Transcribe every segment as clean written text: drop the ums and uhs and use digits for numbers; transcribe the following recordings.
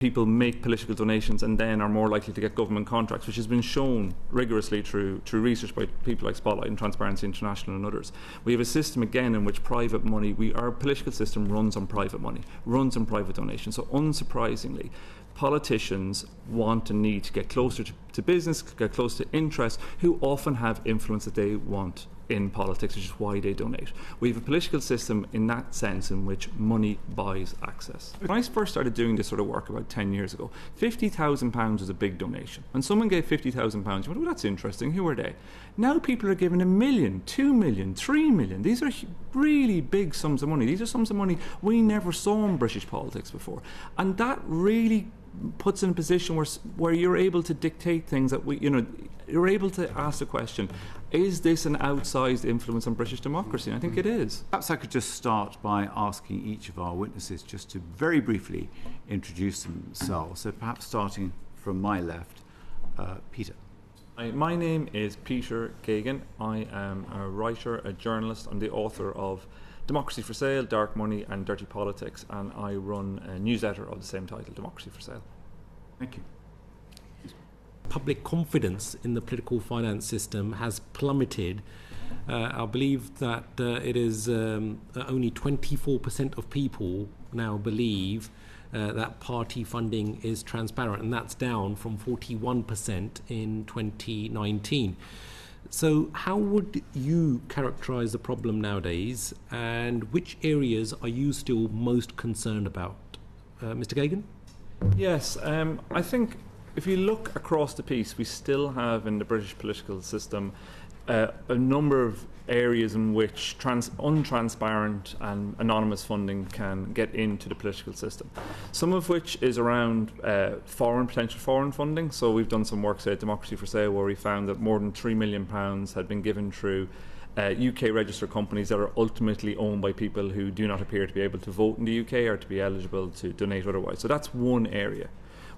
people make political donations and then are more likely to get government contracts, which has been shown rigorously through research by people like Spotlight and Transparency International and others. We have a system again in which private money, our political system runs on private money, runs on private donations. So unsurprisingly, politicians want and need to get closer to business, get close to interests, who often have influence that they want in politics, which is why they donate. We have a political system in that sense in which money buys access. When I first started doing this sort of work about 10 years ago, £50,000 was a big donation. When someone gave £50,000, you went, oh, that's interesting, who are they? Now people are giving £1 million, £2 million, £3 million. These are really big sums of money. These are sums of money we never saw in British politics before. And that really puts in a position where you're able to dictate things that you're able to ask the question, is this an outsized influence on British democracy? And I think it is. Perhaps I could just start by asking each of our witnesses just to very briefly introduce themselves. So perhaps starting from my left, Peter. My name is Peter Geoghegan. I am a writer, a journalist. I'm the author of Democracy for Sale, Dark Money and Dirty Politics, and I run a newsletter of the same title, Democracy for Sale. Thank you. Public confidence in the political finance system has plummeted. I believe that it is only 24% of people now believe that party funding is transparent, and that's down from 41% in 2019. So how would you characterise the problem nowadays, and which areas are you still most concerned about? Mr. Geoghegan? Yes, I think if you look across the piece, we still have in the British political system a number of areas in which untransparent and anonymous funding can get into the political system. Some of which is around potential foreign funding. So we've done some work, say, at Democracy for Sale, where we found that more than £3 million had been given through UK registered companies that are ultimately owned by people who do not appear to be able to vote in the UK or to be eligible to donate otherwise. So that's one area.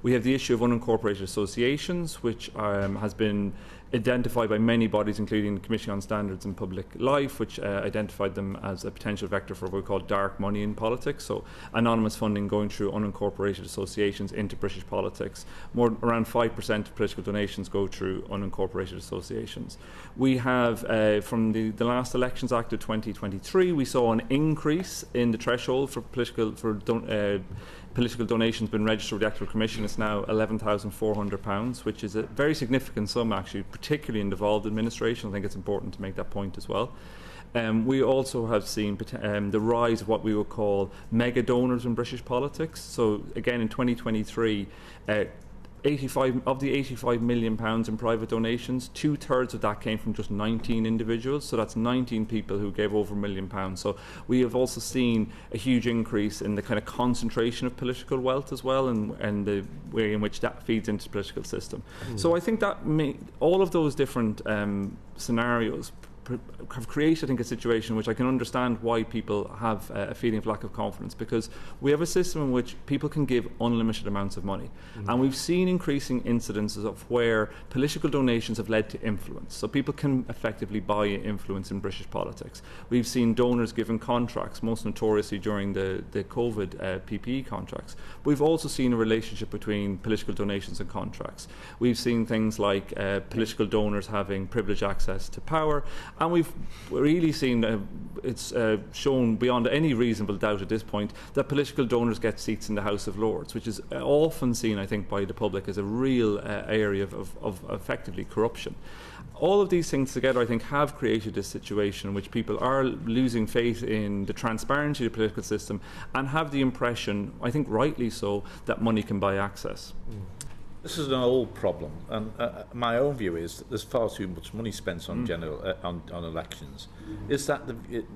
We have the issue of unincorporated associations, which has been identified by many bodies, including the Commission on Standards in Public Life, which identified them as a potential vector for what we call dark money in politics. So anonymous funding going through unincorporated associations into British politics. Around 5% of political donations go through unincorporated associations. We have, from the last Elections Act of 2023, we saw an increase in the threshold for political donations been registered with the Electoral Commission. It's now £11,400, which is a very significant sum, actually, particularly in devolved administration. I think it's important to make that point as well. We also have seen the rise of what we would call mega donors in British politics. So again, in 2023, 85 of the £85 million in private donations, 2/3 of that came from just 19 individuals. So that's 19 people who gave over £1 million. So we have also seen a huge increase in the kind of concentration of political wealth as well, and the way in which that feeds into the political system. So I think that all of those different scenarios have created, I think, a situation which I can understand why people have a feeling of lack of confidence, because we have a system in which people can give unlimited amounts of money. And we've seen increasing incidences of where political donations have led to influence. So people can effectively buy influence in British politics. We've seen donors given contracts, most notoriously during the COVID PPE contracts. We've also seen a relationship between political donations and contracts. We've seen things like political donors having privileged access to power. And we've really seen it's shown beyond any reasonable doubt at this point that political donors get seats in the House of Lords, which is often seen, I think, by the public as a real area of effectively corruption. All of these things together, I think, have created a situation in which people are losing faith in the transparency of the political system and have the impression, I think rightly so, that money can buy access. This is an old problem, and my own view is that there's far too much money spent on on elections. Is that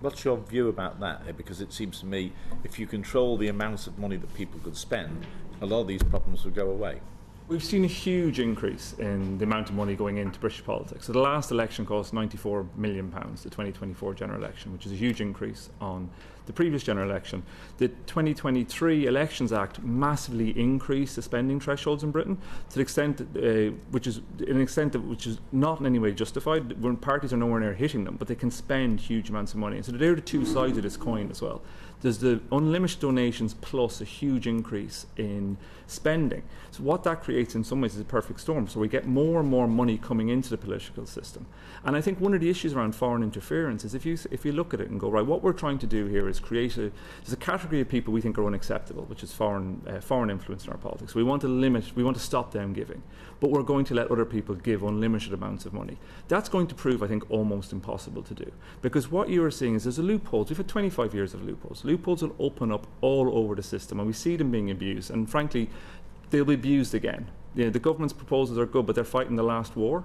what's your view about that? Because it seems to me, if you control the amount of money that people could spend, a lot of these problems would go away. We've seen a huge increase in the amount of money going into British politics. So the last election cost £94 million, the 2024 general election, which is a huge increase on the previous general election. The 2023 Elections Act massively increased the spending thresholds in Britain to the extent, which is not in any way justified, when parties are nowhere near hitting them, but they can spend huge amounts of money. And so they're the two sides of this coin as well. There's the unlimited donations plus a huge increase in spending. So what that creates in some ways is a perfect storm. So we get more and more money coming into the political system. And I think one of the issues around foreign interference is if you look at it and go, right, what we're trying to do here is there's a category of people we think are unacceptable, which is foreign influence in our politics. We want to stop them giving, but we're going to let other people give unlimited amounts of money. That's going to prove, I think, almost impossible to do, because what you are seeing is there's a loopholes. We've had 25 years of loopholes. Loopholes will open up all over the system, and we see them being abused, and frankly, they'll be abused again. The government's proposals are good, but they're fighting the last war.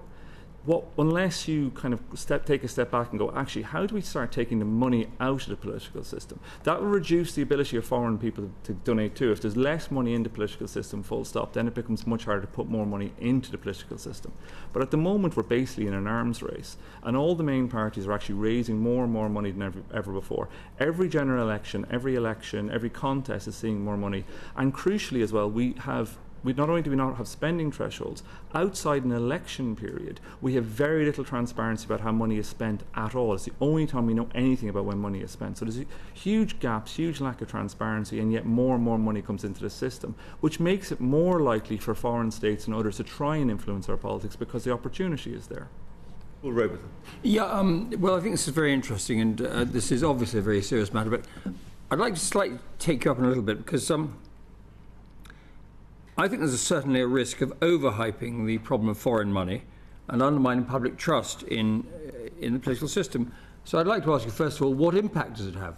Unless you kind of take a step back and go, actually, how do we start taking the money out of the political system? That will reduce the ability of foreign people to donate too. If there's less money in the political system, full stop, then it becomes much harder to put more money into the political system. But at the moment, we're basically in an arms race, and all the main parties are actually raising more and more money than ever before. Every general election, every contest is seeing more money. And crucially as well, not only do we not have spending thresholds, outside an election period, we have very little transparency about how money is spent at all. It's the only time we know anything about when money is spent. So there's huge gaps, huge lack of transparency, and yet more and more money comes into the system, which makes it more likely for foreign states and others to try and influence our politics because the opportunity is there. Well, Robertson. Yeah, well, I think this is very interesting, and this is obviously a very serious matter, but I'd like to slightly take you up on a little bit, because I think there's certainly a risk of overhyping the problem of foreign money and undermining public trust in the political system. So I'd like to ask you, first of all, what impact does it have?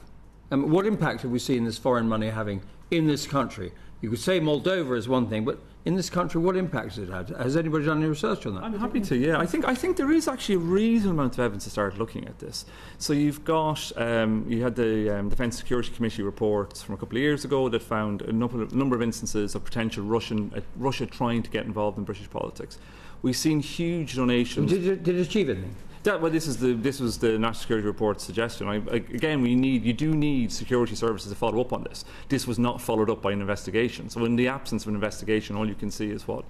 What impact have we seen this foreign money having in this country? You could say Moldova is one thing, but in this country, what impact has it had? Has anybody done any research on that? I'm happy to, yeah. I think there is actually a reasonable amount of evidence to start looking at this. So you've got, you had the Defence Security Committee reports from a couple of years ago that found a number of instances of potential Russia trying to get involved in British politics. We've seen huge donations. Did it achieve anything? This was the National Security Report's suggestion. You do need security services to follow up on this. This was not followed up by an investigation. So in the absence of an investigation, all you can see is what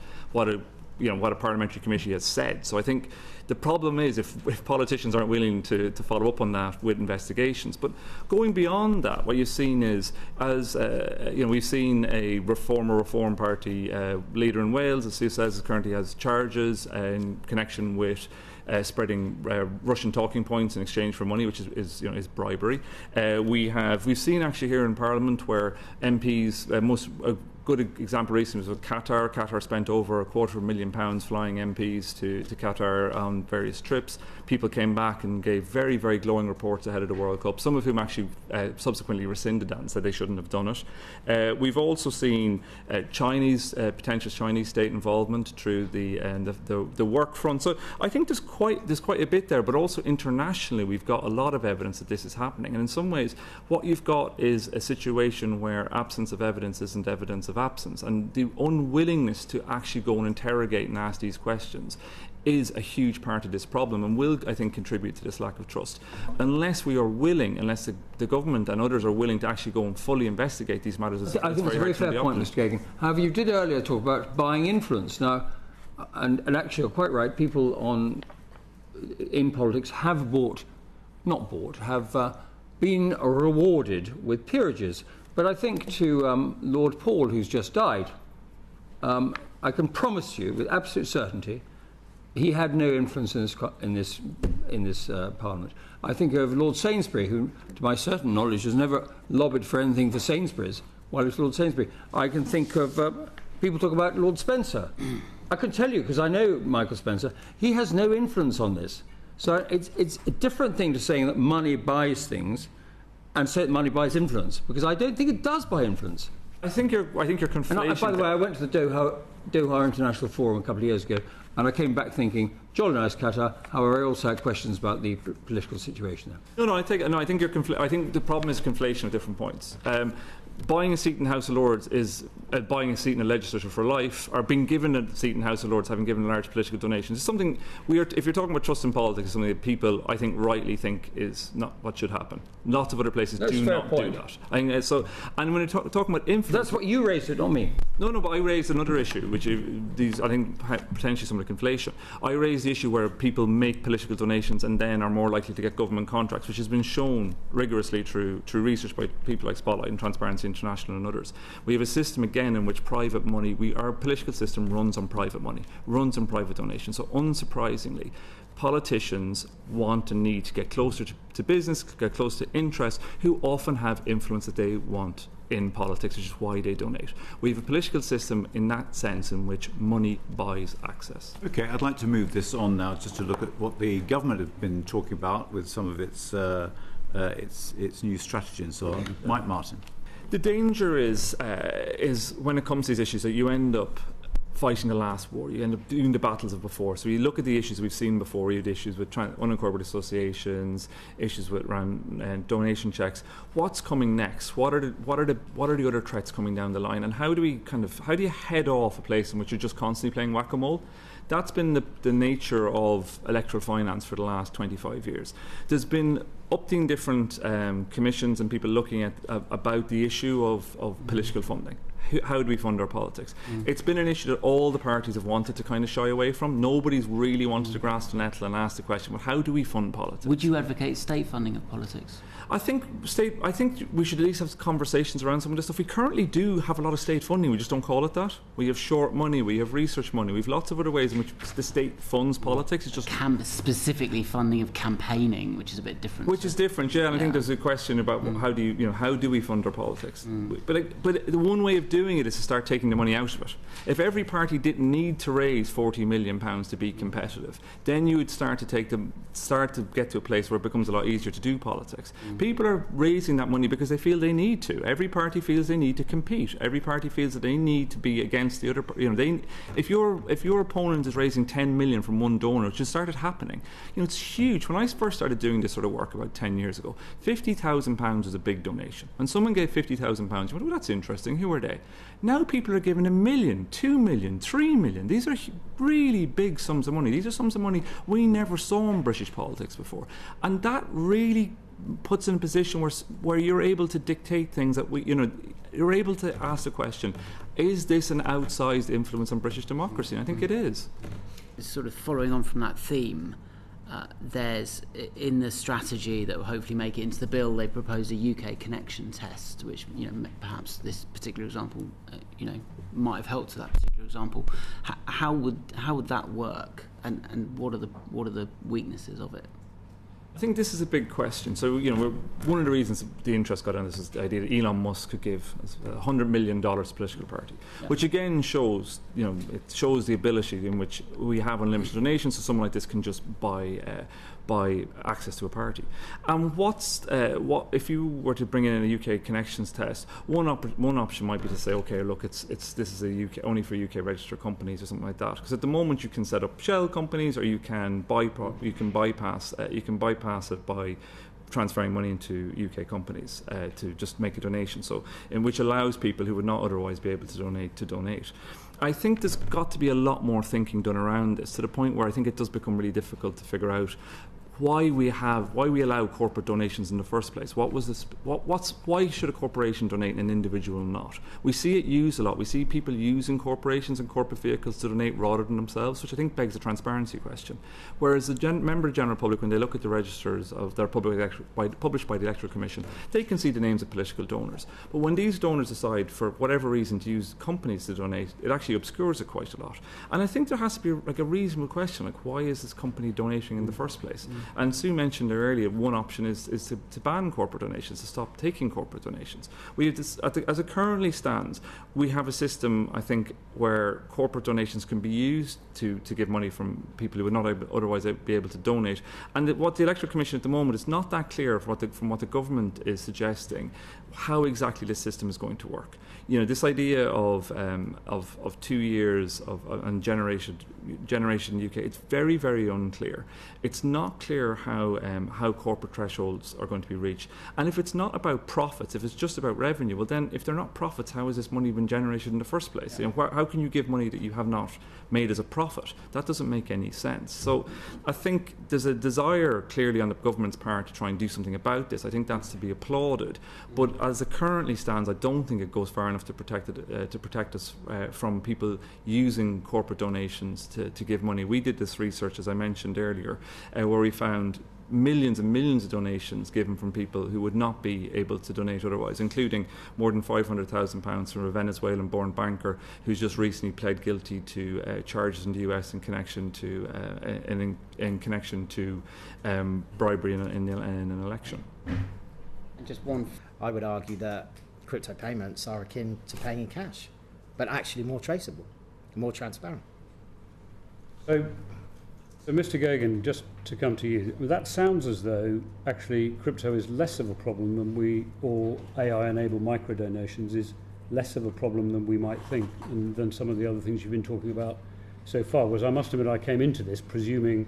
a parliamentary committee has said. So I think the problem is if politicians aren't willing to follow up on that with investigations. But going beyond that, what you've seen is, we've seen a Reform Party leader in Wales, as Sue says, currently has charges in connection with spreading Russian talking points in exchange for money, which is bribery. We've seen actually here in Parliament where MPs, a good example recently was with Qatar. Qatar spent over £250,000 flying MPs to Qatar on various trips. People came back and gave very, very glowing reports ahead of the World Cup, some of whom actually subsequently rescinded that and said they shouldn't have done it. We've also seen potential Chinese state involvement through the work front. So I think there's quite a bit there, but also internationally we've got a lot of evidence that this is happening. And in some ways, what you've got is a situation where absence of evidence isn't evidence of absence, and the unwillingness to actually go and interrogate and ask these questions is a huge part of this problem and will, I think, contribute to this lack of trust. Unless the government and others are willing to actually go and fully investigate these matters. I think it's a very fair point, Mr. Geoghegan. However, you did earlier talk about buying influence. Now, and actually you're quite right, people in politics have been rewarded with peerages. But I think to Lord Paul, who's just died, I can promise you with absolute certainty he had no influence in this Parliament. I think of Lord Sainsbury, who, to my certain knowledge, has never lobbied for anything for Sainsbury's while he was Lord Sainsbury. I can think of people talk about Lord Spencer. I can tell you, because I know Michael Spencer, he has no influence on this. So it's a different thing to saying that money buys things and say that money buys influence, because I don't think it does buy influence. I think you're conflating. And by the way, I went to the Doha International Forum a couple of years ago, and I came back thinking, jolly nice Qatar. However, I also had questions about the political situation there. I think you're I think the problem is conflation of different points. buying a seat in the House of Lords is buying a seat in the legislature for life, or being given a seat in the House of Lords, having given large political donations. It's something if you're talking about trust in politics, it's something that people, I think, rightly think is not what should happen. Lots of other places do not do that. I think, so, and when you're talking about influence, That's what you raised it, not me. No, but I raised another issue, which I think potentially some of the conflation. I raised the issue where people make political donations and then are more likely to get government contracts, which has been shown rigorously through research by people like Spotlight and Transparency International and others. We have a system again in which private money, our political system runs on private money, runs on private donations. So unsurprisingly, politicians want and need to get closer to business, get close to interests, who often have influence that they want in politics, which is why they donate. We have a political system in that sense in which money buys access. Okay, I'd like to move this on now just to look at what the government have been talking about with some of its new strategy and so on. Mike Martin. The danger is when it comes to these issues that you end up fighting the last war. You end up doing the battles of before. So you look at the issues we've seen before. You had issues with unincorporated associations, issues with donation checks. What's coming next? What are the other threats coming down the line? And how do you head off a place in which you're just constantly playing whack-a-mole? That's been the nature of electoral finance for the last 25 years. There's been upping different commissions and people looking at about the issue of political funding. How do we fund our politics? It's been an issue that all the parties have wanted to kind of shy away from. Nobody's really wanted to grasp the nettle and ask the question, well, how do we fund politics? Would you advocate state funding of politics? I think we should at least have conversations around some of this stuff. We currently do have a lot of state funding, we just don't call it that. We have short money, we have research money, we have lots of other ways in which the state funds politics. It's just specifically funding of campaigning, which is a bit different. Which is different, yeah. And I think there's a question about how do we fund our politics? But the one way of doing it is to start taking the money out of it. If every party didn't need to raise £40 million to be competitive, then you would start to get to a place where it becomes a lot easier to do politics. People are raising that money because they feel they need to. Every party feels they need to compete. Every party feels that they need to be against the other. If your opponent is raising 10 million from one donor, which has started happening, it's huge. When I first started doing this sort of work about 10 years ago, £50,000 was a big donation. When someone gave £50,000, you went, well, that's interesting. Who are they? Now people are giving £1 million, £2 million, £3 million. These are really big sums of money. These are sums of money we never saw in British politics before, and that really puts in a position where you're able to dictate things that you're able to ask the question: is this an outsized influence on British democracy? And I think it is. Sort of following on from that theme, there's in the strategy that will hopefully make it into the bill, they propose a UK connection test, which perhaps this particular example might have helped to that particular example. How would that work, and what are the weaknesses of it? I think this is a big question. So, one of the reasons the interest got on this is the idea that Elon Musk could give $100 million to a political party, which again shows, it shows the ability in which we have unlimited donations, so someone like this can just buy access to a party. And what if you were to bring in a UK connections test? One option might be to say, okay, look, this is only for UK registered companies or something like that. Because at the moment you can set up shell companies, or you can bypass it by transferring money into UK companies to just make a donation. So, which allows people who would not otherwise be able to donate. I think there's got to be a lot more thinking done around this, to the point where I think it does become really difficult to figure out why we allow corporate donations in the first place. Why should a corporation donate and an individual not? We see it used a lot. We see people using corporations and corporate vehicles to donate rather than themselves, which I think begs a transparency question. Whereas the member of the general public, when they look at the registers of their published by the Electoral Commission, they can see the names of political donors. But when these donors decide, for whatever reason, to use companies to donate, it actually obscures it quite a lot. And I think there has to be a reasonable question, why is this company donating in the first place? And Sue mentioned earlier, one option is to ban corporate donations, to stop taking corporate donations. We have this, as it currently stands, we have a system, I think, where corporate donations can be used to give money from people who would not otherwise be able to donate. And what the Electoral Commission at the moment is not that clear from what the government is suggesting, how exactly this system is going to work. You know, this idea of 2 years and generation in the UK, it's very, very unclear. It's not clear how corporate thresholds are going to be reached. And if it's not about profits, if it's just about revenue, well then, if they're not profits, how has this money been generated in the first place? You know, how can you give money that you have not made as a profit? That doesn't make any sense. So I think there's a desire clearly on the government's part to try and do something about this. I think that's to be applauded. But as it currently stands, I don't think it goes far enough to protect us from people using corporate donations to give money. We did this research, as I mentioned earlier, where we found millions and millions of donations given from people who would not be able to donate otherwise, including more than £500,000 from a Venezuelan-born banker who's just recently pled guilty to charges in the US in connection to bribery in an election. And just one, I would argue that crypto payments are akin to paying in cash, but actually more traceable, more transparent. So Mr. Geoghegan, just to come to you, that sounds as though actually crypto is less of a problem than or AI-enabled micro-donations is less of a problem than we might think, and than some of the other things you've been talking about so far. Whereas I must admit, I came into this presuming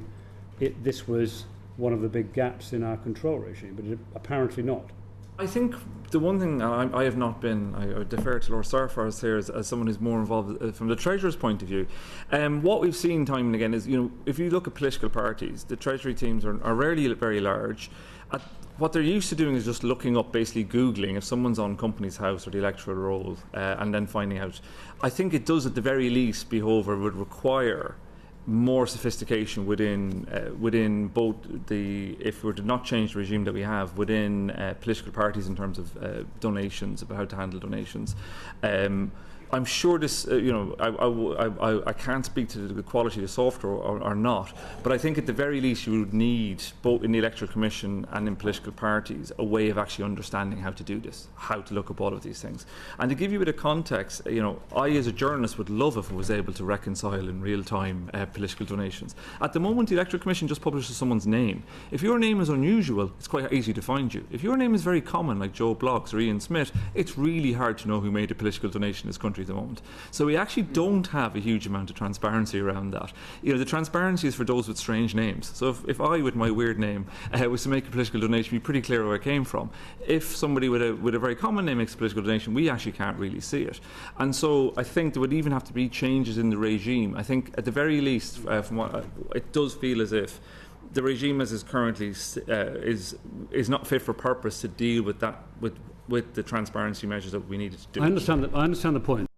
this was one of the big gaps in our control regime, but apparently not. I think the one thing, I have not been, I defer to Lord Starfires here as someone who's more involved from the Treasurer's point of view. What we've seen time and again is, you know, if you look at political parties, the Treasury teams are rarely very large. What they're used to doing is just looking up, basically Googling if someone's on Companies House or the electoral roll, and then finding out. I think it does at the very least, behoviour would require more sophistication within both if we were to not change the regime that we have, within political parties in terms of donations, about how to handle donations. I'm sure this, I can't speak to the quality of the software or not, but I think at the very least you would need, both in the Electoral Commission and in political parties, a way of actually understanding how to do this, how to look up all of these things. And to give you a bit of context, I as a journalist would love if I was able to reconcile in real time political donations. At the moment, the Electoral Commission just publishes someone's name. If your name is unusual, it's quite easy to find you. If your name is very common, like Joe Bloggs or Ian Smith, it's really hard to know who made a political donation in this country at the moment. So we actually don't have a huge amount of transparency around that. The transparency is for those with strange names. So if I, with my weird name, was to make a political donation, it'd be pretty clear where it came from. If somebody with a very common name makes a political donation, we actually can't really see it. And so I think there would even have to be changes in the regime. I think at the very least, from what it does feel as if the regime as is currently is not fit for purpose to deal with that with the transparency measures that we needed to do. I understand the point.